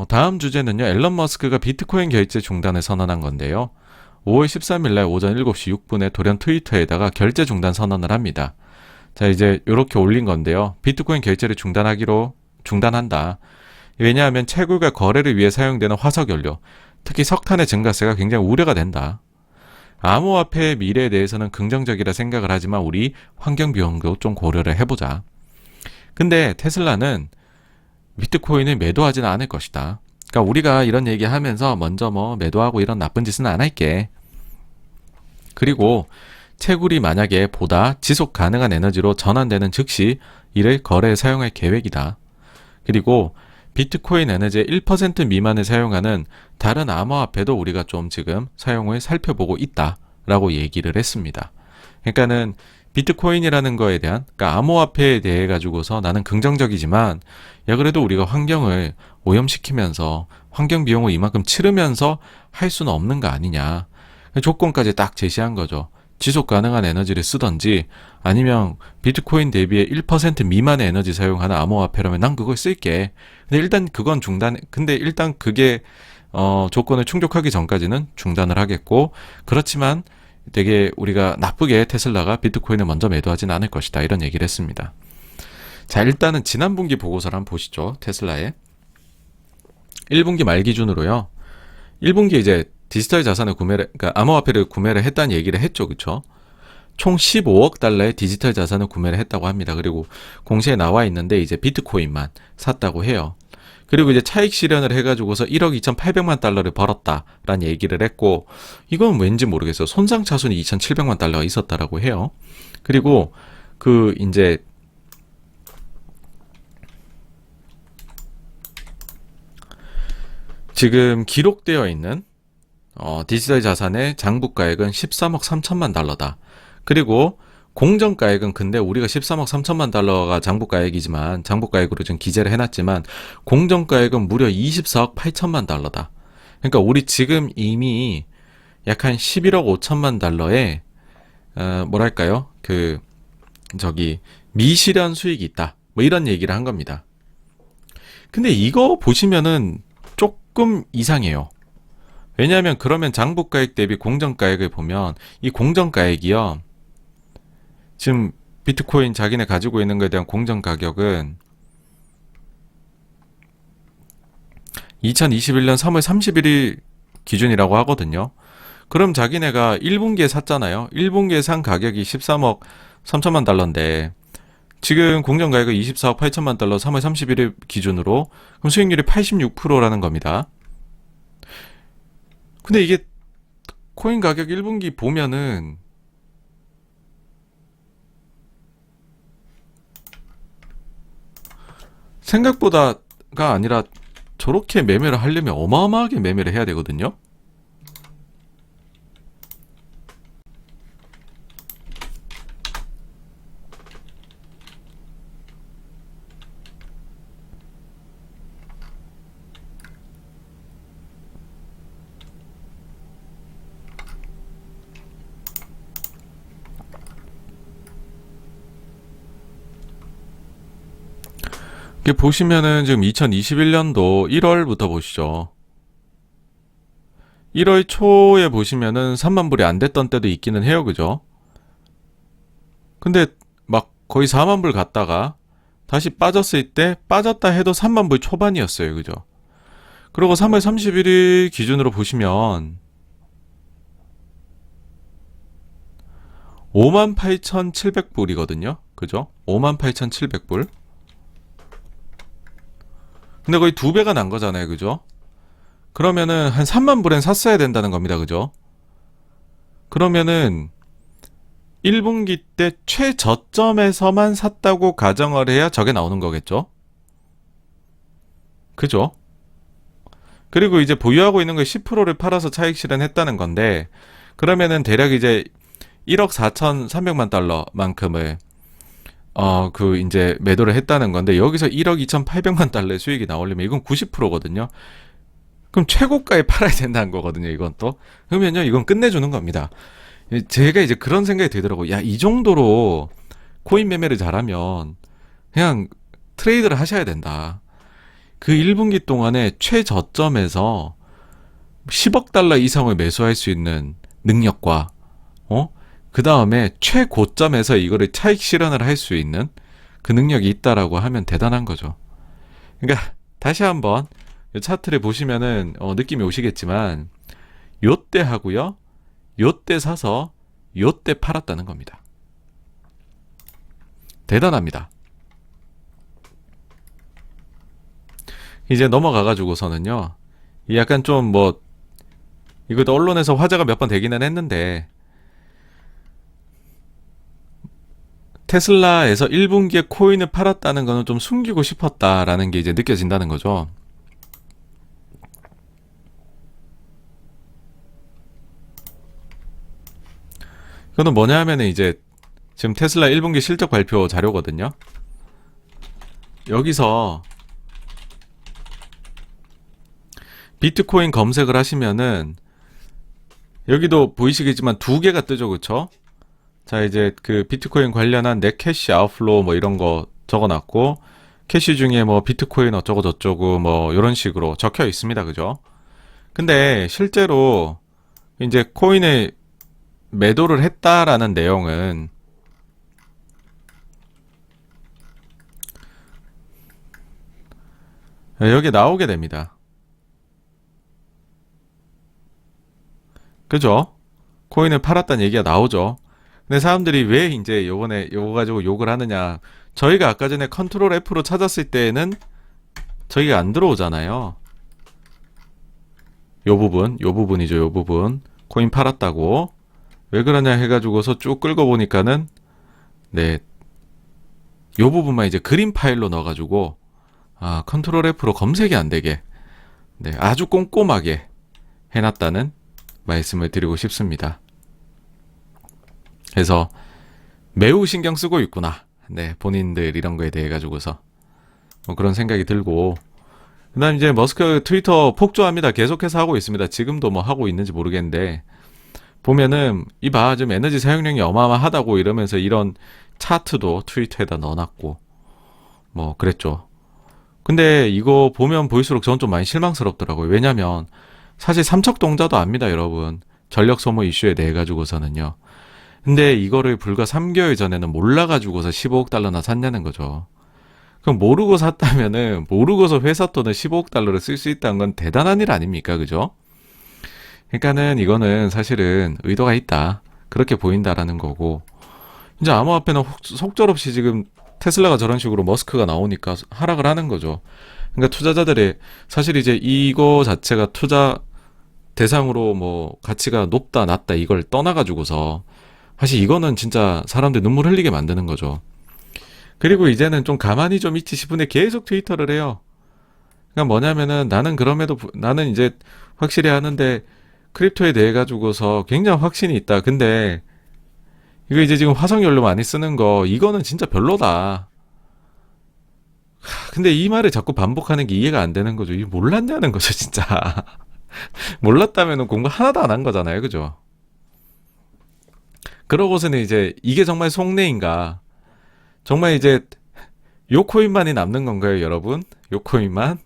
다음 주제는요. 앨런 머스크가 비트코인 결제 중단을 선언한 건데요. 5월 13일 날 오전 7시 6분에 돌연 트위터에다가 결제 중단 선언을 합니다. 자, 이제 이렇게 올린 건데요. 비트코인 결제를 중단한다. 왜냐하면 채굴과 거래를 위해 사용되는 화석연료, 특히 석탄의 증가세가 굉장히 우려가 된다. 암호화폐의 미래에 대해서는 긍정적이라 생각을 하지만 우리 환경 비용도 좀 고려를 해보자. 근데 테슬라는 비트코인을 매도하지는 않을 것이다. 그러니까 우리가 이런 얘기하면서 먼저 매도하고 이런 나쁜 짓은 안 할게. 그리고 채굴이 만약에 보다 지속 가능한 에너지로 전환되는 즉시 이를 거래에 사용할 계획이다. 그리고 비트코인 에너지의 1% 미만을 사용하는 다른 암호화폐도 우리가 좀 지금 사용을 살펴보고 있다라고 얘기를 했습니다. 그러니까는 비트코인이라는 거에 대한, 그러니까 암호화폐에 대해 가지고서 나는 긍정적이지만, 야, 그래도 우리가 환경을 오염시키면서 환경 비용을 이만큼 치르면서 할 수는 없는 거 아니냐. 조건까지 딱 제시한 거죠. 지속 가능한 에너지를 쓰던지 아니면 비트코인 대비의 1% 미만의 에너지 사용하는 암호화폐라면 난 그걸 쓸게. 근데 일단 그건 근데 일단 그게 조건을 충족하기 전까지는 중단을 하겠고, 그렇지만 되게 우리가 나쁘게 테슬라가 비트코인을 먼저 매도하진 않을 것이다. 이런 얘기를 했습니다. 자, 일단은 지난 분기 보고서를 한번 보시죠. 테슬라의 1분기 말 기준으로요. 1분기 이제 디지털 자산을 그러니까 암호화폐를 구매를 했다는 얘기를 했죠. 그쵸? 총 15억 달러의 디지털 자산을 구매를 했다고 합니다. 그리고 공시에 나와 있는데 이제 비트코인만 샀다고 해요. 그리고 이제 차익 실현을 해가지고서 1억 2,800만 달러를 벌었다라는 얘기를 했고, 이건 왠지 모르겠어요. 손상 차손이 2,700만 달러가 있었다라고 해요. 그리고 이제 지금 기록되어 있는 디지털 자산의 장부가액은 13억 3천만 달러다. 그리고 공정가액은, 근데 우리가 13억 3천만 달러가 장부가액이지만, 장부가액으로 지금 기재를 해놨지만, 공정가액은 무려 24억 8천만 달러다. 그러니까 우리 지금 이미 약 한 11억 5천만 달러의, 뭐랄까요? 미실현 수익이 있다. 이런 얘기를 한 겁니다. 근데 이거 보시면은 조금 이상해요. 왜냐하면 그러면 장부가액 대비 공정가액을 보면 이 공정가액이요. 지금 비트코인 자기네 가지고 있는 것에 대한 공정가격은 2021년 3월 31일 기준이라고 하거든요. 그럼 자기네가 1분기에 샀잖아요. 1분기에 산 가격이 13억 3천만 달러인데 지금 공정가액은 24억 8천만 달러 3월 31일 기준으로, 그럼 수익률이 86%라는 겁니다. 근데 이게 코인 가격 1분기 보면은 생각보다가 아니라 저렇게 매매를 하려면 어마어마하게 매매를 해야 되거든요. 이게 보시면은 지금 2021년도 1월부터 보시죠. 1월 초에 보시면은 3만 불이 안 됐던 때도 있기는 해요. 그죠? 근데 막 거의 4만 불 갔다가 다시 빠졌을 때 빠졌다 해도 3만 불 초반이었어요. 그죠? 그리고 3월 31일 기준으로 보시면 58,700불이거든요. 그죠? 58,700불. 근데 거의 2배가 난 거잖아요. 그죠? 그러면은 한 3만 불엔 샀어야 된다는 겁니다. 그죠? 그러면은 1분기 때 최저점에서만 샀다고 가정을 해야 저게 나오는 거겠죠? 그죠? 그리고 이제 보유하고 있는 걸 10%를 팔아서 차익 실현했다는 건데, 그러면은 대략 이제 1억 4,300만 달러만큼을 이제 매도를 했다는 건데, 여기서 1억 2,800만 달러의 수익이 나오려면 이건 90%거든요. 그럼 최고가에 팔아야 된다는 거거든요, 이건 또. 그러면요, 이건 끝내주는 겁니다. 제가 이제 그런 생각이 들더라고요. 야, 이 정도로 코인 매매를 잘하면 그냥 트레이드를 하셔야 된다. 그 1분기 동안에 최저점에서 10억 달러 이상을 매수할 수 있는 능력과 그 다음에 최고점에서 이거를 차익 실현을 할 수 있는 그 능력이 있다라고 하면 대단한 거죠. 그러니까 다시 한번 이 차트를 보시면은 느낌이 오시겠지만 요때 하고요, 요때 사서 요때 팔았다는 겁니다. 대단합니다. 이제 넘어가가지고서는요, 약간 좀 이것도 언론에서 화제가 몇 번 되기는 했는데, 테슬라에서 1분기에 코인을 팔았다는 거는 좀 숨기고 싶었다라는 게 이제 느껴진다는 거죠. 이거는 뭐냐 하면은 이제 지금 테슬라 1분기 실적 발표 자료거든요. 여기서 비트코인 검색을 하시면은 여기도 보이시겠지만 두 개가 뜨죠, 그쵸? 자, 이제 그 비트코인 관련한 넷 캐시 아웃플로우 뭐 이런 거 적어놨고, 캐시 중에 뭐 비트코인 어쩌고 저쩌고 뭐 이런 식으로 적혀 있습니다, 그죠? 근데 실제로 이제 코인에 매도를 했다라는 내용은 여기 나오게 됩니다. 그죠? 코인을 팔았다는 얘기가 나오죠. 근데 사람들이 왜 이제 요번에 요거 가지고 욕을 하느냐. 저희가 아까 전에 컨트롤 F로 찾았을 때에는 저희가 안 들어오잖아요. 요 부분이죠, 요 부분. 코인 팔았다고. 왜 그러냐 해가지고서 쭉 끌고 보니까는, 네. 요 부분만 이제 그림 파일로 넣어가지고, 컨트롤 F로 검색이 안 되게, 네. 아주 꼼꼼하게 해놨다는 말씀을 드리고 싶습니다. 그래서 매우 신경 쓰고 있구나. 네, 본인들 이런 거에 대해 가지고서 그런 생각이 들고, 그다음 이제 머스크 트위터 폭주합니다. 계속해서 하고 있습니다. 지금도 뭐 하고 있는지 모르겠는데 보면은 이봐 좀 에너지 사용량이 어마어마하다고 이러면서 이런 차트도 트위터에다 넣어놨고 뭐 그랬죠. 근데 이거 보면 볼수록 저는 좀 많이 실망스럽더라고요. 왜냐면 사실 삼척동자도 압니다, 여러분. 전력 소모 이슈에 대해 가지고서는요. 근데 이거를 불과 3개월 전에는 몰라가지고서 15억 달러나 샀냐는 거죠. 그럼 모르고 샀다면은 모르고서 회사 돈을 15억 달러를 쓸 수 있다는 건 대단한 일 아닙니까? 그죠? 그러니까는 이거는 사실은 의도가 있다. 그렇게 보인다라는 거고. 이제 암호화폐는 속절없이 지금 테슬라가 저런 식으로 머스크가 나오니까 하락을 하는 거죠. 그러니까 투자자들의 사실 이제 이거 자체가 투자 대상으로 뭐 가치가 높다 낮다 이걸 떠나가지고서 사실 이거는 진짜 사람들 눈물 흘리게 만드는 거죠. 그리고 이제는 좀 가만히 좀 있지 싶은데 계속 트위터를 해요. 그러니까 뭐냐면은 나는 이제 확실히 하는데 크립토에 대해 가지고서 굉장히 확신이 있다. 근데 이거 이제 지금 화석연료 많이 쓰는 거 이거는 진짜 별로다. 근데 이 말을 자꾸 반복하는 게 이해가 안 되는 거죠. 이게 몰랐냐는 거죠, 진짜. 몰랐다면은 공부 하나도 안 한 거잖아요, 그죠? 그러고서는 이제 이게 정말 속내인가? 정말 이제 요 코인만이 남는 건가요, 여러분? 요 코인만?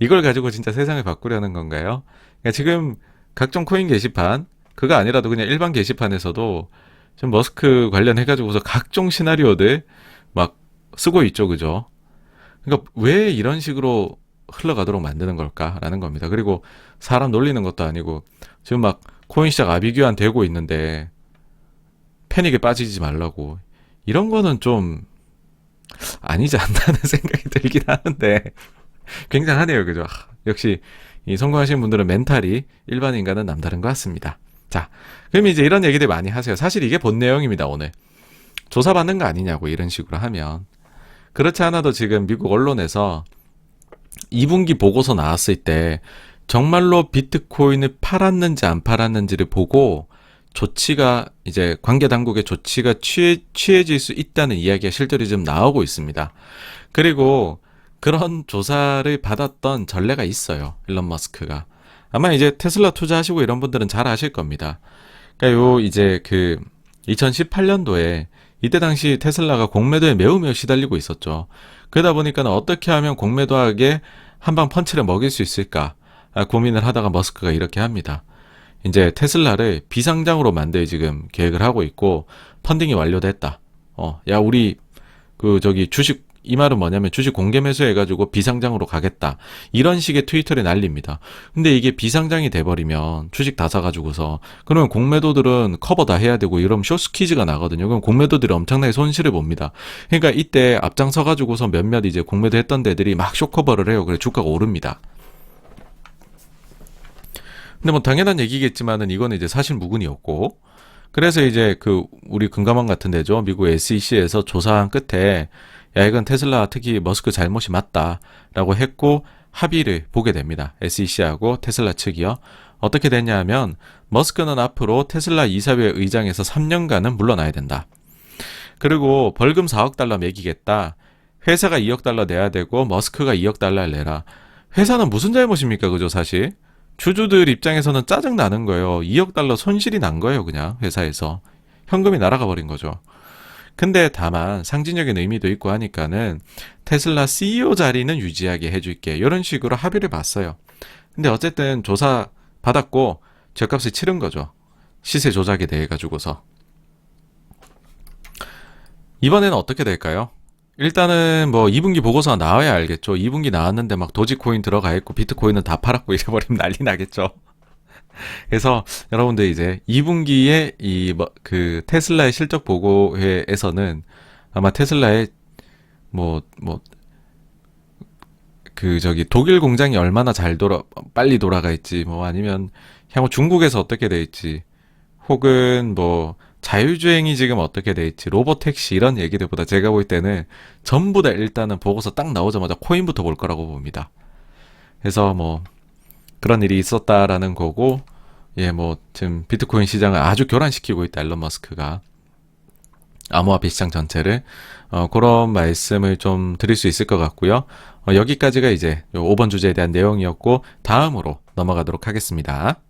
이걸 가지고 진짜 세상을 바꾸려는 건가요? 그러니까 지금 각종 코인 게시판, 그거 아니라도 그냥 일반 게시판에서도 지금 머스크 관련해가지고서 각종 시나리오들 막 쓰고 있죠, 그죠? 그러니까 왜 이런 식으로 흘러가도록 만드는 걸까라는 겁니다. 그리고 사람 놀리는 것도 아니고 지금 막 코인 시장 아비규환 되고 있는데 패닉에 빠지지 말라고 이런 거는 좀 아니지 않나는 생각이 들긴 하는데 굉장하네요, 그죠? 역시 이 성공하신 분들은 멘탈이 일반인과는 남다른 것 같습니다. 자, 그럼 이제 이런 얘기들 많이 하세요. 사실 이게 본 내용입니다, 오늘. 조사받는 거 아니냐고 이런 식으로 하면. 그렇지 않아도 지금 미국 언론에서 2분기 보고서 나왔을 때 정말로 비트코인을 팔았는지 안 팔았는지를 보고 조치가 이제 관계 당국의 조치가 취해질 수 있다는 이야기가 실제로 지금 나오고 있습니다. 그리고 그런 조사를 받았던 전례가 있어요. 일론 머스크가. 아마 이제 테슬라 투자하시고 이런 분들은 잘 아실 겁니다. 그러니까 요 이제 그 2018년도에 이때 당시 테슬라가 공매도에 매우 시달리고 있었죠. 그러다 보니까 어떻게 하면 공매도하게 한 방 펀치를 먹일 수 있을까 고민을 하다가 머스크가 이렇게 합니다. 이제 테슬라를 비상장으로 만들 지금 계획을 하고 있고 펀딩이 완료됐다. 야 우리 주식 이 말은 뭐냐면 주식 공개 매수해가지고 비상장으로 가겠다. 이런 식의 트위터를 날립니다. 근데 이게 비상장이 돼버리면 주식 다 사가지고서 그러면 공매도들은 커버 다 해야 되고 이러면 숏스퀴즈가 나거든요. 그럼 공매도들이 엄청나게 손실을 봅니다. 그러니까 이때 앞장서가지고서 몇몇 이제 공매도 했던 데들이 막 숏커버를 해요. 그래 주가가 오릅니다. 근데 뭐 당연한 얘기겠지만은 이거는 이제 사실 무근이었고 그래서 이제 우리 금감원 같은 데죠. 미국 SEC에서 조사한 끝에 야 이건 테슬라 특히 머스크 잘못이 맞다라고 했고 합의를 보게 됩니다. SEC하고 테슬라 측이요. 어떻게 됐냐 하면 머스크는 앞으로 테슬라 이사회 의장에서 3년간은 물러나야 된다. 그리고 벌금 4억 달러 매기겠다. 회사가 2억 달러 내야 되고 머스크가 2억 달러를 내라. 회사는 무슨 잘못입니까? 그죠 사실? 주주들 입장에서는 짜증 나는 거예요. 2억 달러 손실이 난 거예요. 그냥 회사에서. 현금이 날아가 버린 거죠. 근데 다만 상징적인 의미도 있고 하니까는 테슬라 CEO 자리는 유지하게 해줄게. 이런 식으로 합의를 봤어요. 근데 어쨌든 조사 받았고 죗값을 치른 거죠. 시세 조작에 대해 가지고서. 이번에는 어떻게 될까요? 일단은 뭐 2분기 보고서가 나와야 알겠죠. 2분기 나왔는데 막 도지코인 들어가 있고 비트코인은 다 팔았고 이래버리면 난리 나겠죠. 그래서 여러분들 이제 2분기에 테슬라의 실적 보고회에서는 아마 테슬라의 독일 공장이 얼마나 빨리 돌아가 있지, 뭐 아니면 향후 중국에서 어떻게 돼 있지, 혹은 뭐 자율주행이 지금 어떻게 돼 있지, 로보택시 이런 얘기들보다 제가 볼 때는 전부 다 일단은 보고서 딱 나오자마자 코인부터 볼 거라고 봅니다. 그래서 뭐 그런 일이 있었다라는 거고, 지금 비트코인 시장을 아주 교란시키고 있다, 일론 머스크가. 암호화폐 시장 전체를. 그런 말씀을 좀 드릴 수 있을 것 같고요. 여기까지가 이제 5번 주제에 대한 내용이었고, 다음으로 넘어가도록 하겠습니다.